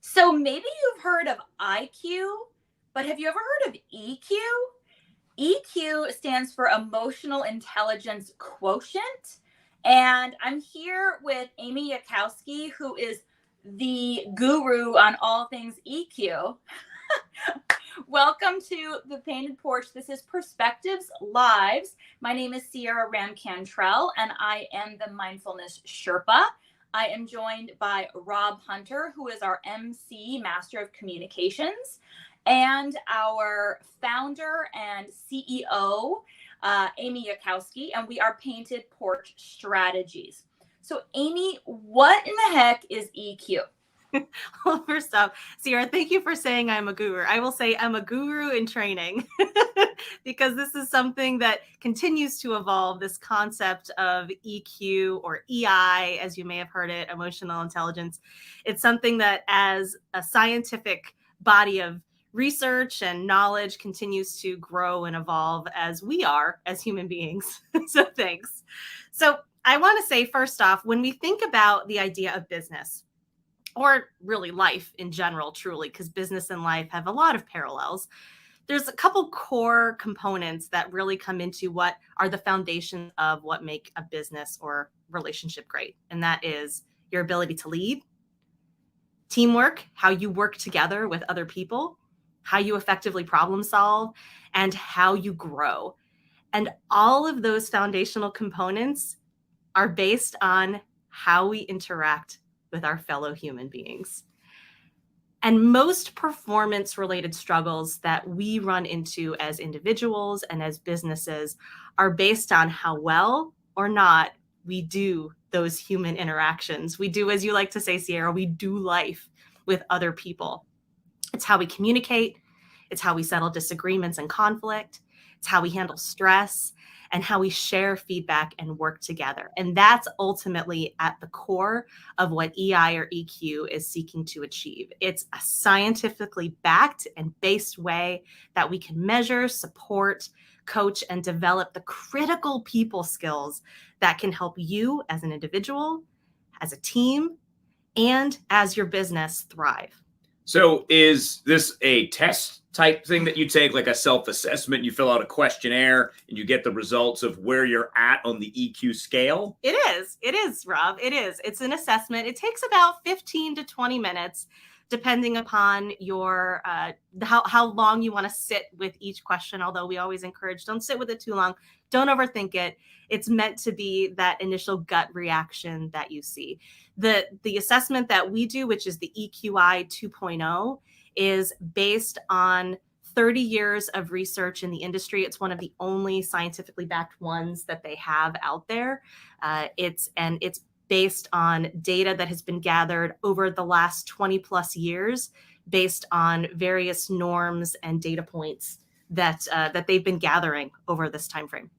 So maybe you've heard of IQ, but have you ever heard of EQ? EQ stands for Emotional Intelligence Quotient. And I'm here with Amy Yakowski, who is the guru on all things EQ. Welcome to the Painted Porch. This is Perspectives Lives. My name is Sierra Ram-Cantrell, and I am the Mindfulness Sherpa. I am joined by Rob Hunter, who is our MC, Master of Communications, and our founder and CEO, Amy Yakowski, and we are Painted Porch Strategies. So, Amy, what in the heck is EQ? Well, first off, Sierra, thank you for saying I'm a guru. I will say I'm a guru in training because this is something that continues to evolve, this concept of EQ or EI, as you may have heard it, emotional intelligence. It's something that as a scientific body of research and knowledge continues to grow and evolve as we are as human beings. So thanks. So I want to say first off, when we think about the idea of business, or really life in general, truly, because business and life have a lot of parallels. There's a couple core components that really come into what are the foundation of what make a business or relationship great. And that is your ability to lead, teamwork, how you work together with other people, how you effectively problem solve, and how you grow. And all of those foundational components are based on how we interact with our fellow human beings. And most performance related struggles that we run into as individuals and as businesses are based on how well or not we do those human interactions. We do, as you like to say, Sierra, we do life with other people. It's how we communicate. It's how we settle disagreements and conflict. It's how we handle stress and how we share feedback and work together. And that's ultimately at the core of what EI or EQ is seeking to achieve. It's a scientifically backed and based way that we can measure, support, coach, and develop the critical people skills that can help you as an individual, as a team, and as your business thrive. So is this a test type thing that you take, like a self-assessment? You fill out a questionnaire and you get the results of where you're at on the EQ scale? It is, Rob. It is. It's an assessment. It takes about 15 to 20 minutes, depending upon your how long you want to sit with each question. Although we always encourage, don't sit with it too long. Don't overthink it. It's meant to be that initial gut reaction that you see. The assessment that we do, which is the EQI 2.0, is based on 30 years of research in the industry. It's one of the only scientifically backed ones that they have out there. It's based on data that has been gathered over the last 20 plus years based on various norms and data points that they've been gathering over this time frame.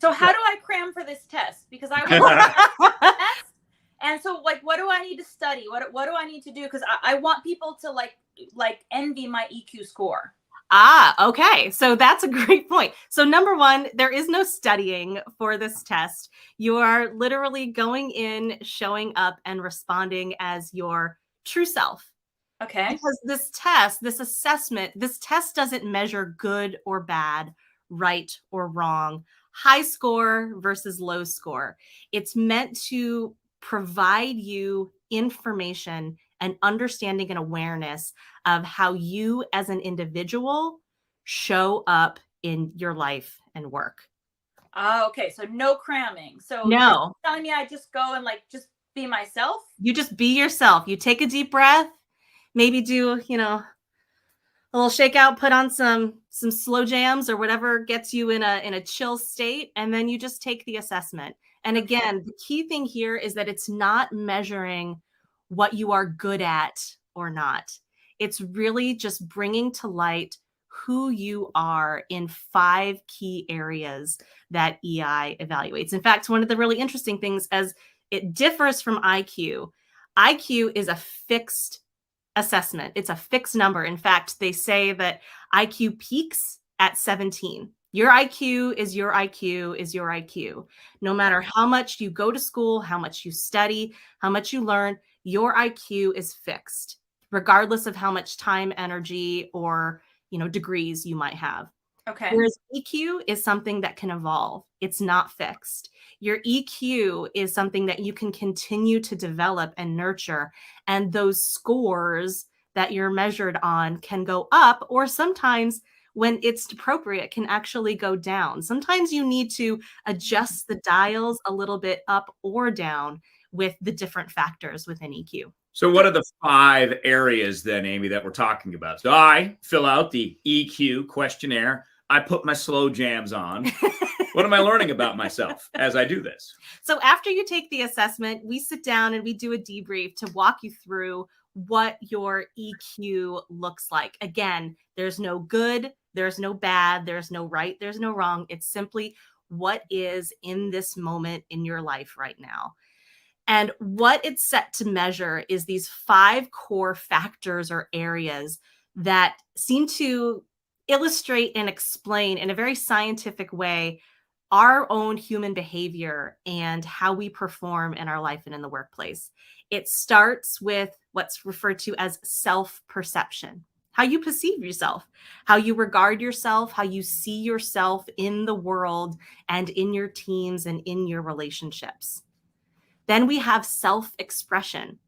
So how do I cram for this test? Because I want to test. And so, like, what do I need to study? What do I need to do? Because I want people to like envy my EQ score. Okay. So that's a great point. So number one, there is no studying for this test. You are literally going in, showing up, and responding as your true self. Okay. Because this test, this assessment, this test doesn't measure good or bad, right or wrong, high score versus low score. It's meant to provide you information and understanding and awareness of how you as an individual show up in your life and work. Okay. So no cramming. So No. you're telling me I just go and just be myself? You just be yourself. You take a deep breath, maybe do, a little shakeout, put on some slow jams or whatever gets you in a chill state, and then you just take the assessment. And again, the key thing here is that it's not measuring what you are good at or not. It's really just bringing to light who you are in 5 key areas that EI evaluates. In fact, one of the really interesting things, as it differs from IQ, IQ is a fixed assessment. It's a fixed number. In fact, they say that IQ peaks at 17. Your IQ is your IQ is your IQ. No matter how much you go to school, how much you study, how much you learn, your IQ is fixed. regardless of how much time, energy, or degrees you might have. Okay. Whereas EQ is something that can evolve. It's not fixed. Your EQ is something that you can continue to develop and nurture. And those scores that you're measured on can go up, or sometimes when it's appropriate can actually go down. Sometimes you need to adjust the dials a little bit up or down with the different factors within EQ. So what are the 5 areas then, Amy, that we're talking about? So I fill out the EQ questionnaire. I put my slow jams on. What am I learning about myself as I do this? So after you take the assessment, we sit down and we do a debrief to walk you through what your EQ looks like. Again, there's no good, there's no bad, there's no right, there's no wrong. It's simply what is in this moment in your life right now. And what it's set to measure is these 5 core factors or areas that seem to illustrate and explain in a very scientific way our own human behavior and how we perform in our life and in the workplace. It starts with what's referred to as self-perception, how you perceive yourself, how you regard yourself, how you see yourself in the world and in your teams and in your relationships. Then we have self-expression,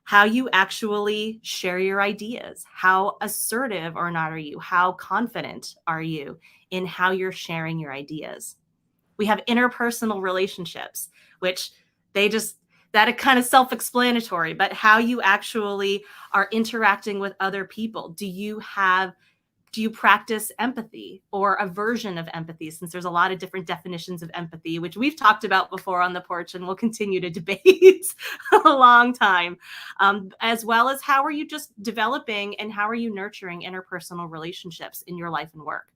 how you actually share your ideas. How assertive or not are you? How confident are you in how you're sharing your ideas? We have interpersonal relationships, which that are kind of self-explanatory, but how you actually are interacting with other people. Do you practice empathy or a version of empathy? Since there's a lot of different definitions of empathy, which we've talked about before on the porch and we'll continue to debate a long time, as well as how are you just developing and how are you nurturing interpersonal relationships in your life and work?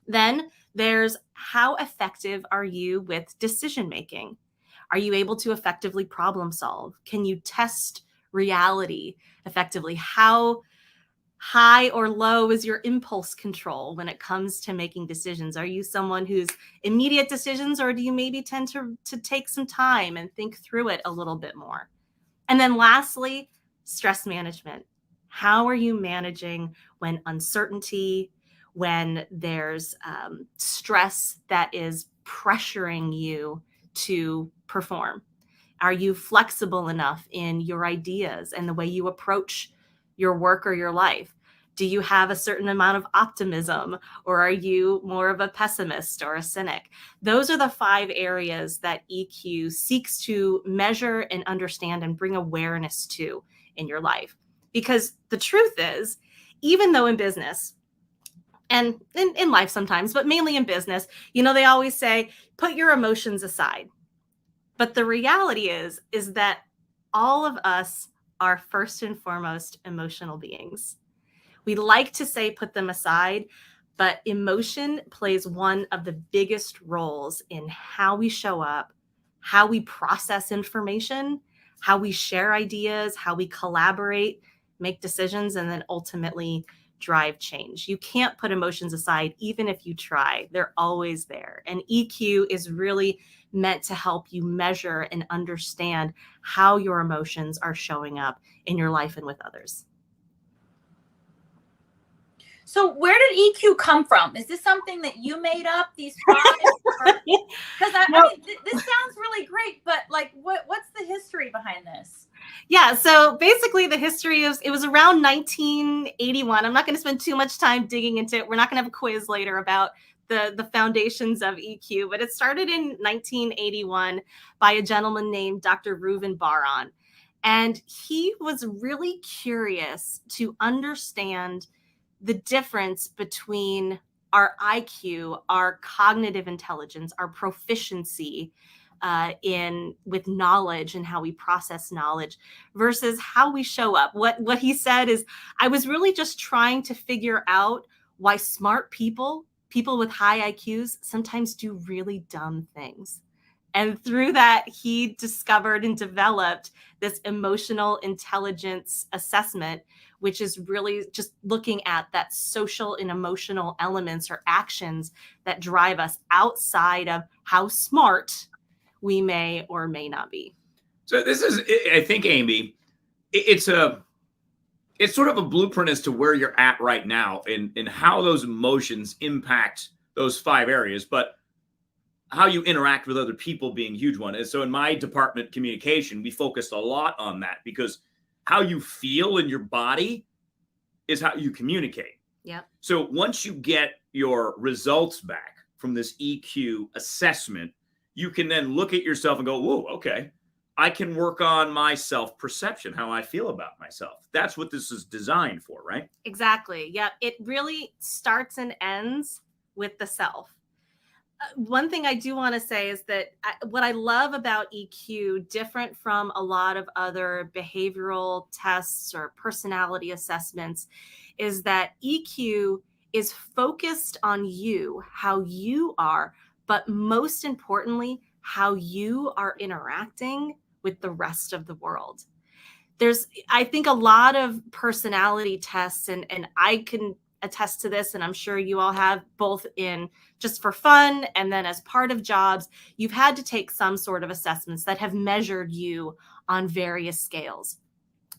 Then there's how effective are you with decision making? Are you able to effectively problem solve? Can you test reality effectively? How high or low is your impulse control when it comes to making decisions? Are you someone who's immediate decisions, or do you maybe tend to take some time and think through it a little bit more? And then lastly, stress management. How are you managing when uncertainty, when there's stress that is pressuring you to perform? Are you flexible enough in your ideas and the way you approach your work or your life? Do you have a certain amount of optimism, or are you more of a pessimist or a cynic? Those are the 5 areas that EQ seeks to measure and understand and bring awareness to in your life. Because the truth is, even though in business and in life sometimes, but mainly in business, they always say, put your emotions aside. But the reality is that all of us are first and foremost emotional beings. We like to say put them aside, but emotion plays one of the biggest roles in how we show up, how we process information, how we share ideas, how we collaborate, make decisions, and then ultimately drive change. You can't put emotions aside, even if you try. They're always there. And EQ is really meant to help you measure and understand how your emotions are showing up in your life and with others. So where did EQ come from? Is this something that you made up, these 5? Because I mean, this sounds really great, but like, what's the history behind this? Yeah, so basically the history is, it was around 1981. I'm not going to spend too much time digging into it. We're not going to have a quiz later about the foundations of EQ, but it started in 1981 by a gentleman named Dr. Reuven Bar-On. And he was really curious to understand the difference between our IQ, our cognitive intelligence, our proficiency with knowledge and how we process knowledge versus how we show up. What he said is, I was really just trying to figure out why smart people with high IQs sometimes do really dumb things. And through that, he discovered and developed this emotional intelligence assessment, which is really just looking at that social and emotional elements or actions that drive us outside of how smart we may or may not be. So this is, I think, Amy, it's a it's sort of a blueprint as to where you're at right now and how those emotions impact those 5 areas, but how you interact with other people being a huge one. And so in my department, communication, we focused a lot on that because how you feel in your body is how you communicate. Yeah. So once you get your results back from this EQ assessment, you can then look at yourself and go, whoa, okay, I can work on my self-perception, how I feel about myself. That's what this is designed for, right? Exactly. Yeah. It really starts and ends with the self. One thing I do want to say is that what I love about EQ, different from a lot of other behavioral tests or personality assessments, is that EQ is focused on you, how you are, but most importantly, how you are interacting with the rest of the world. I think, a lot of personality tests, and I can attest to this, and I'm sure you all have, both in just for fun and then as part of jobs, you've had to take some sort of assessments that have measured you on various scales.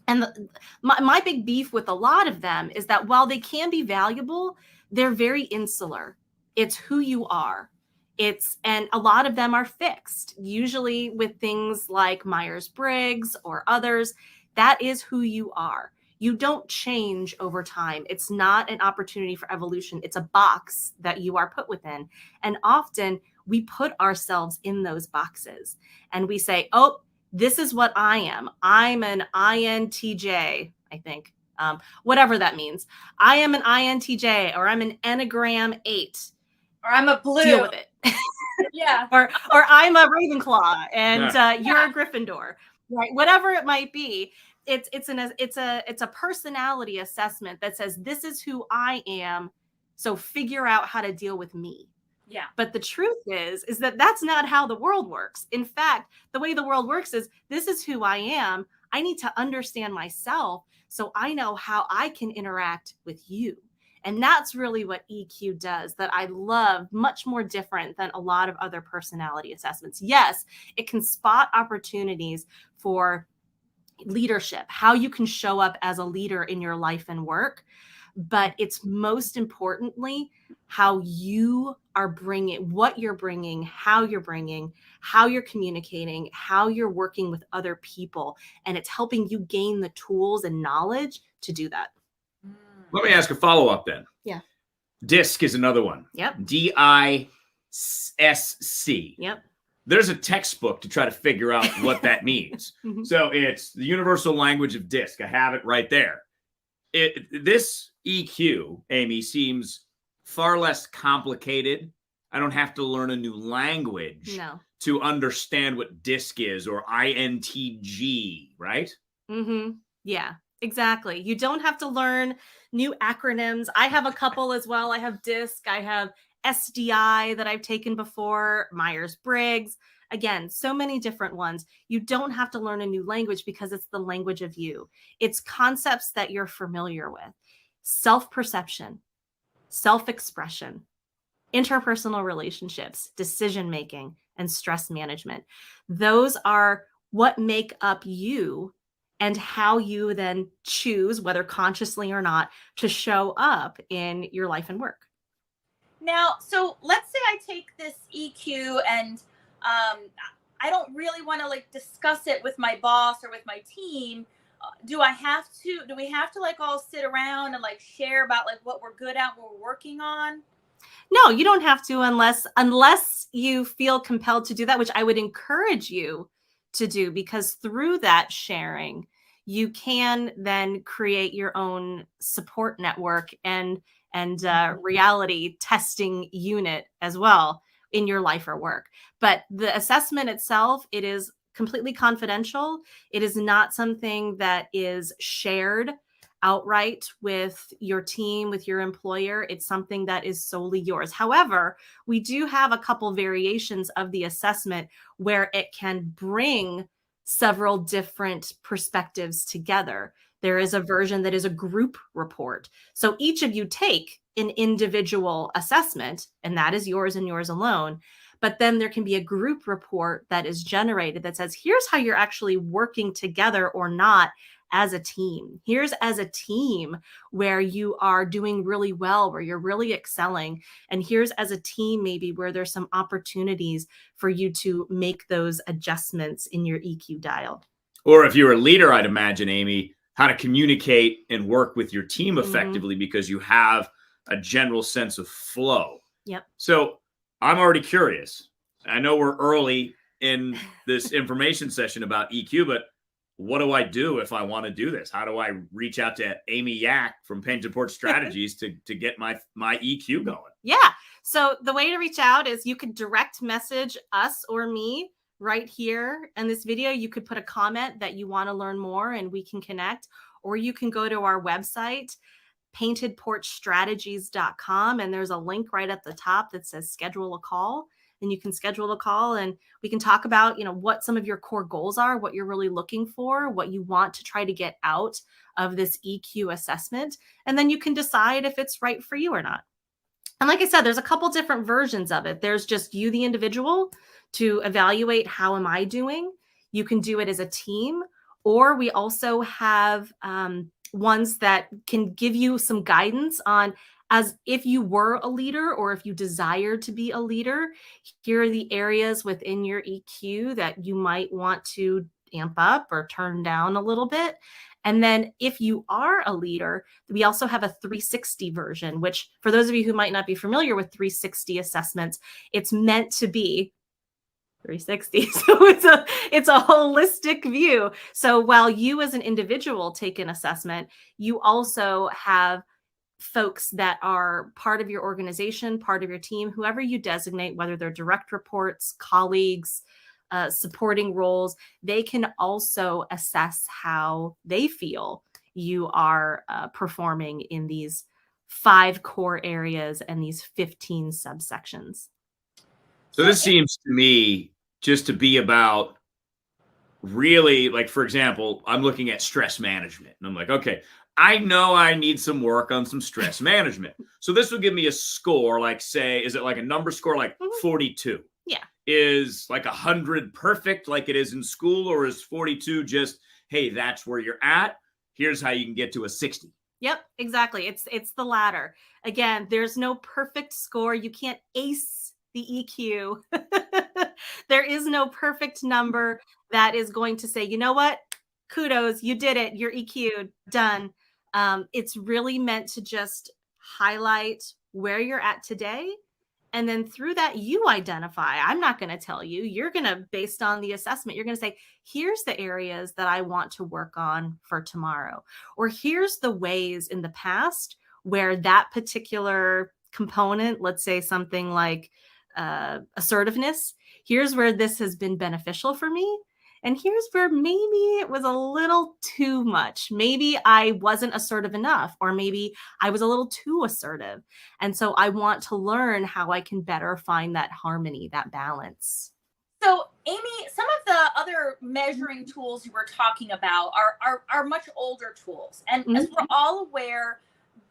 And my big beef with a lot of them is that while they can be valuable, they're very insular. It's who you are. And a lot of them are fixed, usually with things like Myers-Briggs or others. That is who you are. You don't change over time. It's not an opportunity for evolution. It's a box that you are put within. And often we put ourselves in those boxes and we say, oh, this is what I am. I'm an INTJ, I think, whatever that means. I am an INTJ, or I'm an Enneagram 8. Or I'm a blue. Deal with it. Yeah. or I'm a Ravenclaw and you're Yeah. a Gryffindor, right? Whatever it might be. It's a personality assessment that says, this is who I am, so figure out how to deal with me. Yeah. But the truth is that that's not how the world works. In fact, the way the world works is, this is who I am. I need to understand myself so I know how I can interact with you. And that's really what EQ does, that I love, much more different than a lot of other personality assessments. Yes, it can spot opportunities for leadership, how you can show up as a leader in your life and work. But it's most importantly how you are bringing, what you're bringing, how you're communicating, how you're working with other people. And it's helping you gain the tools and knowledge to do that. Let me ask a follow-up then. Yeah. DISC is another one. Yep. DISC. Yep. There's a textbook to try to figure out what that means. Mm-hmm. So it's the universal language of DISC. I have it right there. This EQ, Amy, seems far less complicated. I don't have to learn a new language to understand what DISC is, or INTG, right? Mm-hmm. Yeah, exactly. You don't have to learn new acronyms. I have a couple as well. I have DISC. I have SDI that I've taken before, Myers-Briggs. Again, so many different ones. You don't have to learn a new language because it's the language of you. It's concepts that you're familiar with. Self-perception, self-expression, interpersonal relationships, decision-making, and stress management. Those are what make up you and how you then choose, whether consciously or not, to show up in your life and work. Now, so let's say I take this EQ and I don't really want to discuss it with my boss or with my team. Do we have to all sit around and share about what we're good at, what we're working on? No, you don't have to unless you feel compelled to do that, which I would encourage you to do, because through that sharing, you can then create your own support network and reality testing unit as well in your life or work. But the assessment itself, it is completely confidential. It is not something that is shared outright with your team, with your employer. It's something that is solely yours. However, we do have a couple variations of the assessment where it can bring several different perspectives together. There is a version that is a group report. So each of you take an individual assessment, and that is yours and yours alone. But then there can be a group report that is generated that says, here's how you're actually working together or not as a team. Here's as a team where you are doing really well, where you're really excelling. And here's as a team, maybe where there's some opportunities for you to make those adjustments in your EQ dial. Or if you're a leader, I'd imagine, Amy, how to communicate and work with your team Mhm. effectively because you have a general sense of flow. Yep. So I'm already curious. I know we're early in this information session about EQ, but what do I do if I want to do this? How do I reach out to Amy Yak from Paint and Porch Strategies to get my EQ going? Yeah. So the way to reach out is you could direct message us or me right here in this video. You could put a comment that you want to learn more and we can connect, or you can go to our website, paintedporchstrategies.com, and there's a link right at the top that says schedule a call, and you can schedule a call and we can talk about, what some of your core goals are, what you're really looking for, what you want to try to get out of this EQ assessment, and then you can decide if it's right for you or not. And like I said, there's a couple different versions of it. There's just you, the individual, to evaluate how am I doing. You can do it as a team, or we also have ones that can give you some guidance on, as if you were a leader or if you desire to be a leader, here are the areas within your EQ that you might want to amp up or turn down a little bit. And then if you are a leader, we also have a 360 version, which for those of you who might not be familiar with 360 assessments, it's meant to be 360. So it's a holistic view. So while you as an individual take an assessment, you also have folks that are part of your organization, part of your team, whoever you designate, whether they're direct reports, colleagues, supporting roles, they can also assess how they feel you are performing in these 5 core areas and these 15 subsections. So this seems to me just to be about really, like, for example, I'm looking at stress management and I'm like, okay, I know I need some work on some stress management. So this will give me a score, like, say, is it like a number score, like 42? Yeah. Is like 100 perfect like it is in school, or is 42 just, hey, that's where you're at, here's how you can get to a 60? Yep, exactly. It's the latter. Again, there's no perfect score. You can't ace the EQ. There is no perfect number that is going to say, you know what, kudos, you did it, you're EQ'd, done. It's really meant to just highlight where you're at today. And then through that, you identify. I'm not going to tell you. You're going to, based on the assessment, you're going to say, here's the areas that I want to work on for tomorrow. Or here's the ways in the past where that particular component, let's say something like assertiveness, here's where this has been beneficial for me. And here's where maybe it was a little too much. Maybe I wasn't assertive enough, or maybe I was a little too assertive. And so I want to learn how I can better find that harmony, that balance. So, Amy, some of the other measuring tools you were talking about are much older tools. And as we're all aware,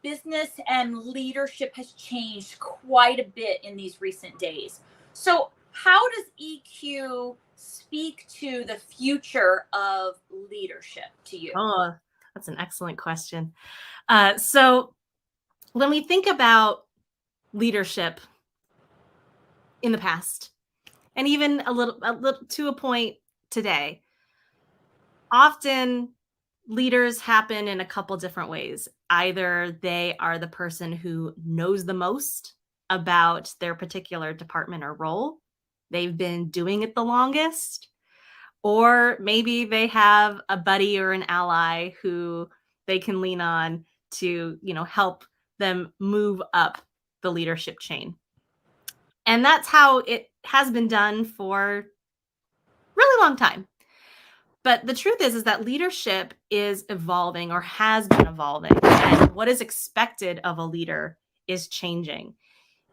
business and leadership has changed quite a bit in these recent days. So how does EQ speak to the future of leadership to you? Oh, that's an excellent question. So when we think about leadership in the past, and even a little to a point today, often leaders happen in a couple different ways. Either they are the person who knows the most about their particular department or role, they've been doing it the longest, or maybe they have a buddy or an ally who they can lean on to, help them move up the leadership chain. And that's how it has been done for a really long time. But the truth is that leadership is evolving, or has been evolving, and what is expected of a leader is changing.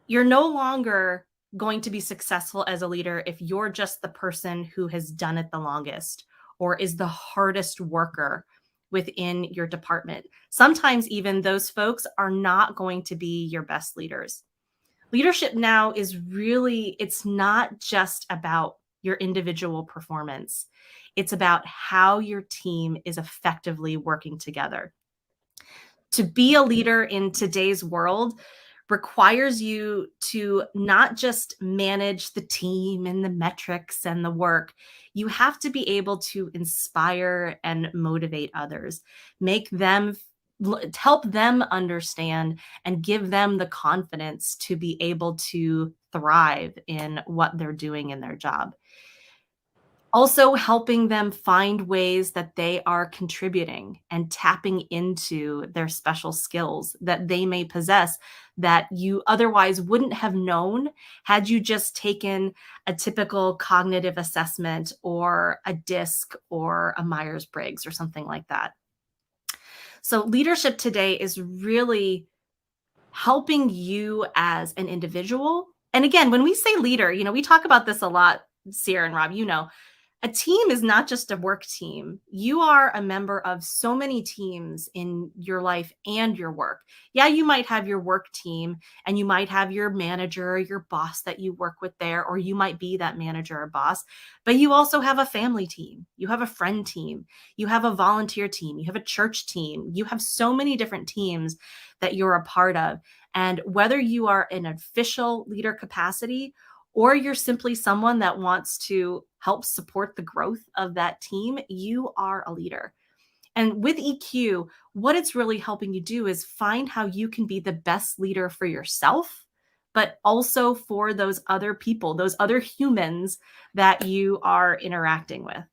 You're no longer going to be successful as a leader if you're just the person who has done it the longest or is the hardest worker within your department. Sometimes even those folks are not going to be your best leaders. Leadership now is really, it's not just about your individual performance. It's about how your team is effectively working together. To be a leader in today's world requires you to not just manage the team and the metrics and the work. You have to be able to inspire and motivate others, make them help them understand and give them the confidence to be able to thrive in what they're doing in their job. Also helping them find ways that they are contributing and tapping into their special skills that they may possess that you otherwise wouldn't have known had you just taken a typical cognitive assessment or a DISC or a Myers-Briggs or something like that. So leadership today is really helping you as an individual. And again, when we say leader, we talk about this a lot, Sierra and Rob, a team is not just a work team. You are a member of so many teams in your life and your work. Yeah, you might have your work team and you might have your manager, your boss that you work with there, or you might be that manager or boss, but you also have a family team. You have a friend team. You have a volunteer team. You have a church team. You have so many different teams that you're a part of. And whether you are in an official leader capacity or you're simply someone that wants to help support the growth of that team, you are a leader. And with EQ, what it's really helping you do is find how you can be the best leader for yourself, but also for those other people, those other humans that you are interacting with.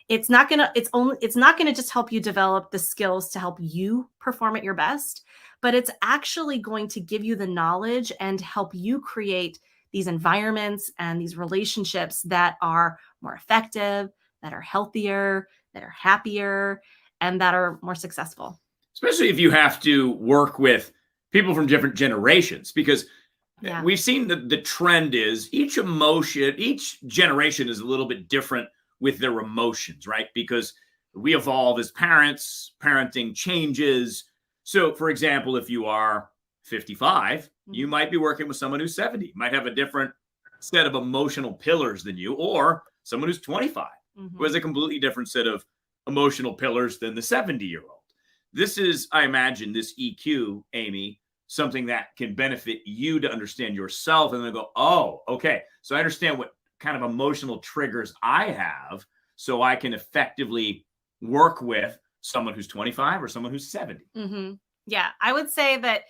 It's not going to just help you develop the skills to help you perform at your best, but it's actually going to give you the knowledge and help you create these environments and these relationships that are more effective, that are healthier, that are happier, and that are more successful. Especially if you have to work with people from different generations, because we've seen the trend is each generation is a little bit different with their emotions, right? Because we evolve as parents, parenting changes. So, for example, if you are 55, you might be working with someone who's 70, might have a different set of emotional pillars than you, or someone who's 25, who has a completely different set of emotional pillars than the 70-year-old. This is, I imagine, this EQ, Amy, something that can benefit you to understand yourself and then go, oh, okay, so I understand what kind of emotional triggers I have so I can effectively work with someone who's 25 or someone who's 70. Yeah, I would say that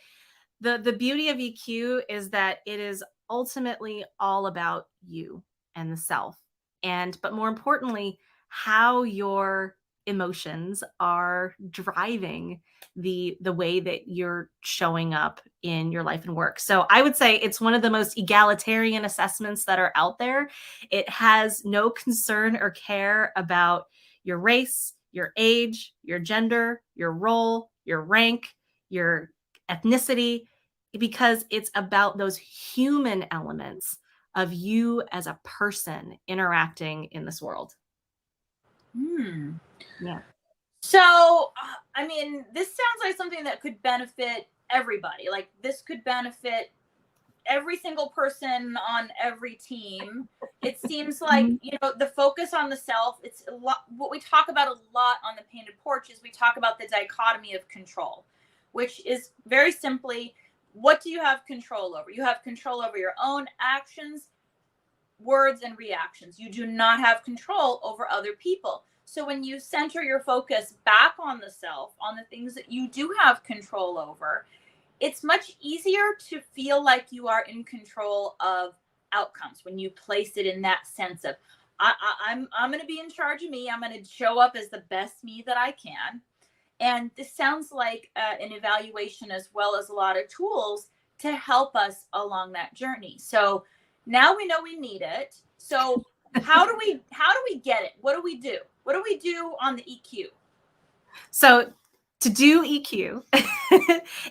the beauty of EQ is that it is ultimately all about you and the self. But more importantly, how your emotions are driving the way that you're showing up in your life and work. So I would say it's one of the most egalitarian assessments that are out there. It has no concern or care about your race, your age, your gender, your role, your rank, your ethnicity, because it's about those human elements of you as a person interacting in this world. Yeah. So, I mean, this sounds like something that could benefit everybody. Like, this could benefit every single person on every team. It seems like, the focus on the self, it's a lot. What we talk about a lot on the Painted Porch is we talk about the dichotomy of control, which is very simply, what do you have control over? You have control over your own actions, words, and reactions. You do not have control over other people. So when you center your focus back on the self, on the things that you do have control over, it's much easier to feel like you are in control of outcomes when you place it in that sense of, I'm going to be in charge of me. I'm going to show up as the best me that I can. And this sounds like an evaluation as well as a lot of tools to help us along that journey. So now we know we need it. So how do we get it? What do we do? What do we do on the EQ? So to do EQ,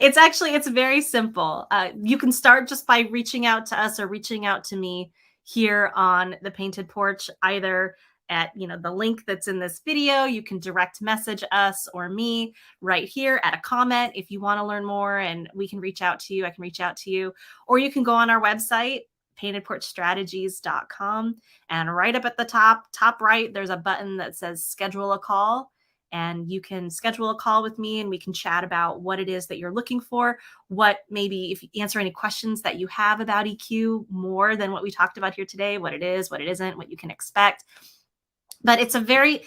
it's very simple. You can start just by reaching out to us or reaching out to me here on the Painted Porch, either at the link that's in this video. You can direct message us or me right here at a comment if you want to learn more, and we can reach out to you. I can reach out to you, or you can go on our website, paintedporchstrategies.com. And right up at the top right, there's a button that says schedule a call. And you can schedule a call with me and we can chat about what it is that you're looking for, what maybe if you answer any questions that you have about EQ more than what we talked about here today, what it is, what it isn't, what you can expect. But it's a very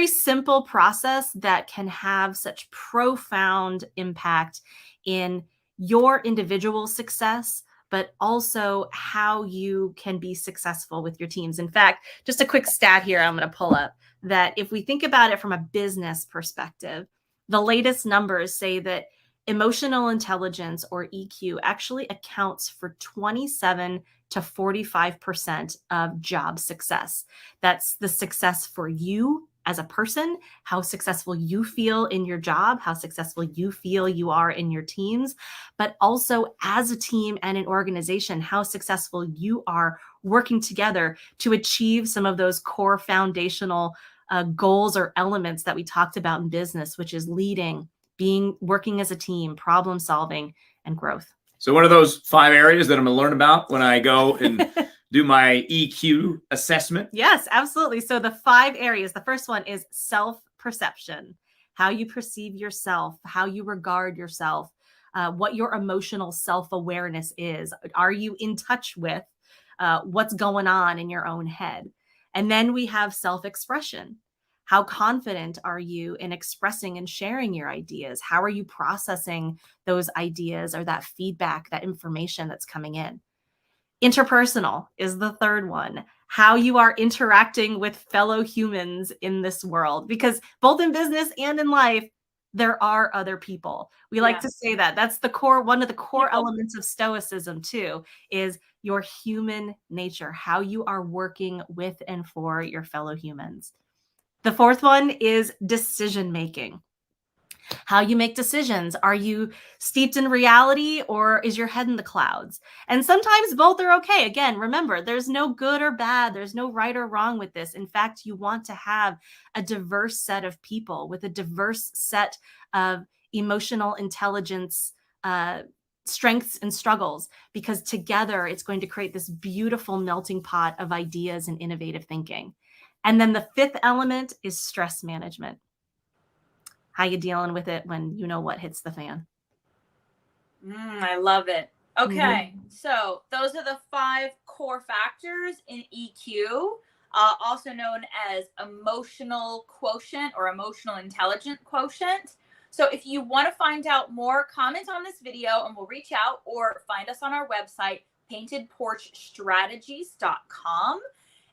simple process that can have such profound impact in your individual success, but also how you can be successful with your teams. In fact, just a quick stat here I'm going to pull up that if we think about it from a business perspective, the latest numbers say that emotional intelligence, or EQ, actually accounts for 27 to 45% of job success. That's the success for you as a person, how successful you feel in your job, how successful you feel you are in your teams, but also as a team and an organization, how successful you are working together to achieve some of those core foundational goals or elements that we talked about in business, which is leading, working as a team, problem solving, and growth. So what are those 5 areas that I'm going to learn about when I go and do my EQ assessment? Yes, absolutely. So the 5 areas, the first one is self-perception, how you perceive yourself, how you regard yourself, what your emotional self-awareness is. Are you in touch with what's going on in your own head? And then we have self-expression. How confident are you in expressing and sharing your ideas? How are you processing those ideas or that feedback, that information that's coming in? Interpersonal is the third one. How you are interacting with fellow humans in this world, because both in business and in life, there are other people. We like to say that. That's the core, one of the core elements of Stoicism too, is your human nature, how you are working with and for your fellow humans. The fourth one is decision-making. How you make decisions. Are you steeped in reality or is your head in the clouds? And sometimes both are okay. Again, remember, there's no good or bad. There's no right or wrong with this. In fact, you want to have a diverse set of people with a diverse set of emotional intelligence, strengths and struggles, because together it's going to create this beautiful melting pot of ideas and innovative thinking. And then the fifth element is stress management. How you dealing with it when you know what hits the fan. I love it. Okay, so those are the 5 core factors in EQ, also known as emotional quotient or emotional intelligence quotient. So if you want to find out more, comment on this video and we'll reach out, or find us on our website, paintedporchstrategies.com.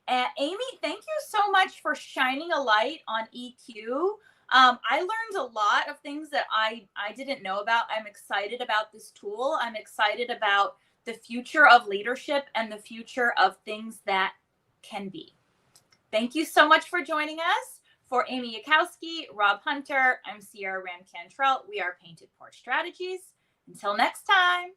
And Amy, thank you so much for shining a light on EQ. I learned a lot of things that I didn't know about. I'm excited about this tool. I'm excited about the future of leadership and the future of things that can be. Thank you so much for joining us. For Amy Yakowski, Rob Hunter, I'm Sierra Rand Cantrell. We are Painted Porch Strategies. Until next time.